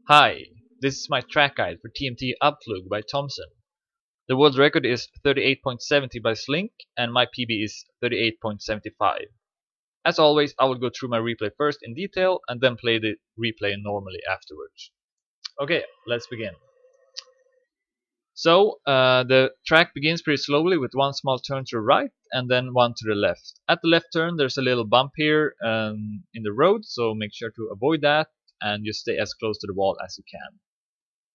Hi, this is my track guide for TmT-Abflug by Thomson. The world record is 38.70 by Slink and my PB is 38.75. As always, I will go through my replay first in detail and then play the replay normally afterwards. Okay, let's begin. So, the track begins pretty slowly with one small turn to the right and then one to the left. At the left turn there's a little bump here in the road, so make sure to avoid that and just stay as close to the wall as you can.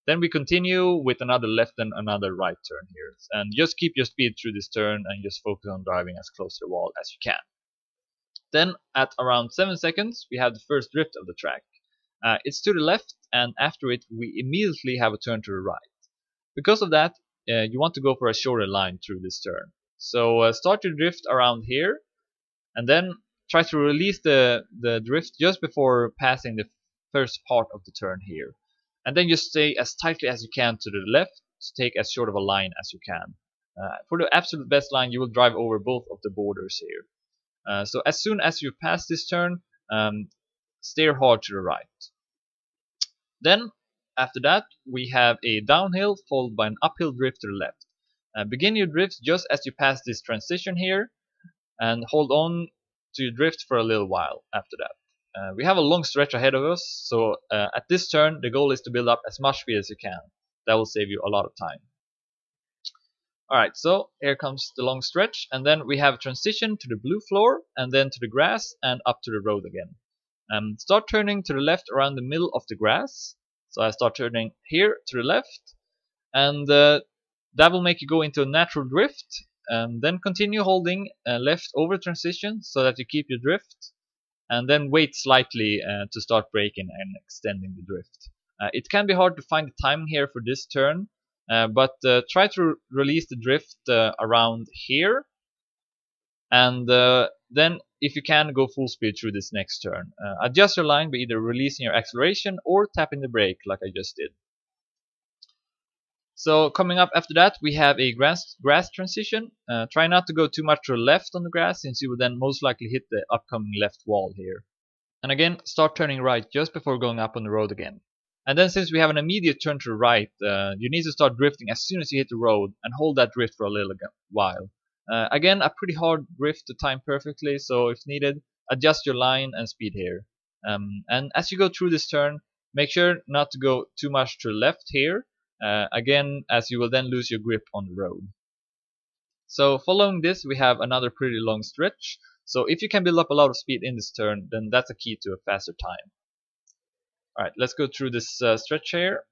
Then we continue with another left and another right turn here. And just keep your speed through this turn and just focus on driving as close to the wall as you can. Then at around 7 seconds we have the first drift of the track. It's to the left, and after it we immediately have a turn to the right. Because of that, you want to go for a shorter line through this turn. So start your drift around here and then try to release the drift just before passing the first part of the turn here. And then just stay as tightly as you can to the left to take as short of a line as you can. For the absolute best line, you will drive over both of the borders here. So as soon as you pass this turn, steer hard to the right. Then, after that, we have a downhill followed by an uphill drift to the left. Begin your drift just as you pass this transition here, and hold on to your drift for a little while after that. We have a long stretch ahead of us, so at this turn the goal is to build up as much speed as you can. That will save you a lot of time. Alright, so here comes the long stretch, and then we have a transition to the blue floor, and then to the grass, and up to the road again. Start turning to the left around the middle of the grass. So I start turning here to the left, and that will make you go into a natural drift. Then continue holding left over transition so that you keep your drift. And then wait slightly to start braking and extending the drift. It can be hard to find the timing here for this turn, but try to release the drift around here, and then if you can, go full speed through this next turn. Adjust your line by either releasing your acceleration or tapping the brake like I just did. So coming up after that we have a grass transition. Try not to go too much to the left on the grass, since you will then most likely hit the upcoming left wall here. And again, start turning right just before going up on the road again. And then since we have an immediate turn to the right, you need to start drifting as soon as you hit the road and hold that drift for a little while. Again, a pretty hard drift to time perfectly, so if needed, adjust your line and speed here. And as you go through this turn, make sure not to go too much to the left here. Again, as you will then lose your grip on the road. So following this we have another pretty long stretch. So if you can build up a lot of speed in this turn, then that's a key to a faster time. Alright, let's go through this stretch here.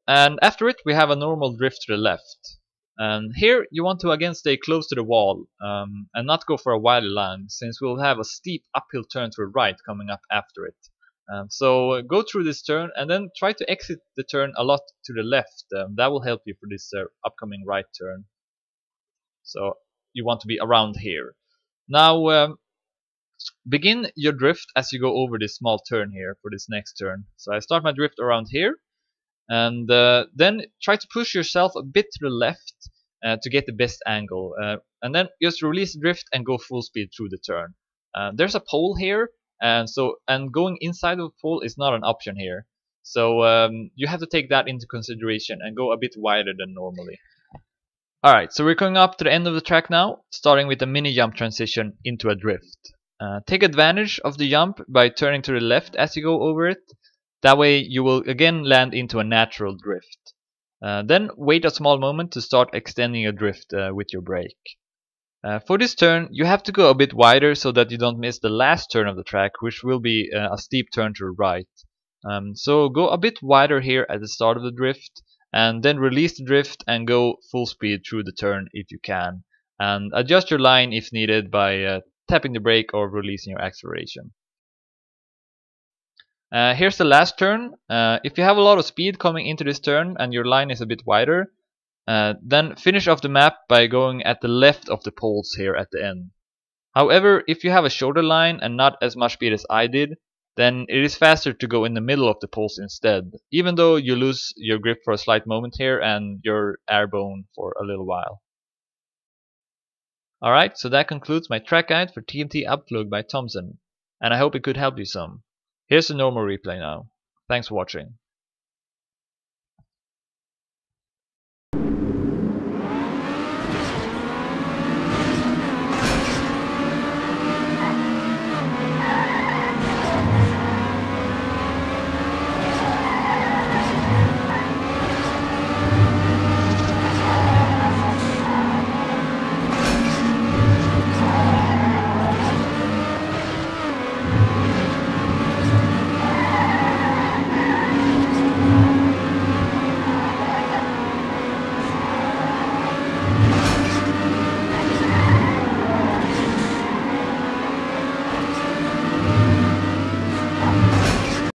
And after it we have a normal drift to the left. And here you want to again stay close to the wall and not go for a wider line, since we'll have a steep uphill turn to the right coming up after it. So go through this turn and then try to exit the turn a lot to the left. That will help you for this upcoming right turn. So you want to be around here. Now begin your drift as you go over this small turn here for this next turn. So I start my drift around here, and then try to push yourself a bit to the left to get the best angle. And then just release the drift and go full speed through the turn. There's a pole here. And going inside of a pole is not an option here. So you have to take that into consideration and go a bit wider than normally. Alright, so we're coming up to the end of the track now, starting with a mini jump transition into a drift. Take advantage of the jump by turning to the left as you go over it. That way you will again land into a natural drift. Then wait a small moment to start extending your drift with your brake. For this turn you have to go a bit wider so that you don't miss the last turn of the track, which will be a steep turn to the right. So go a bit wider here at the start of the drift, and then release the drift and go full speed through the turn if you can. And adjust your line if needed by tapping the brake or releasing your acceleration. Here's the last turn. If you have a lot of speed coming into this turn and your line is a bit wider, then finish off the map by going at the left of the poles here at the end. However, if you have a shorter line and not as much speed as I did, then it is faster to go in the middle of the poles instead, even though you lose your grip for a slight moment here and you're airborne for a little while. Alright, so that concludes my track guide for TmT-Abflug by Thomson, and I hope it could help you some. Here's the normal replay now. Thanks for watching.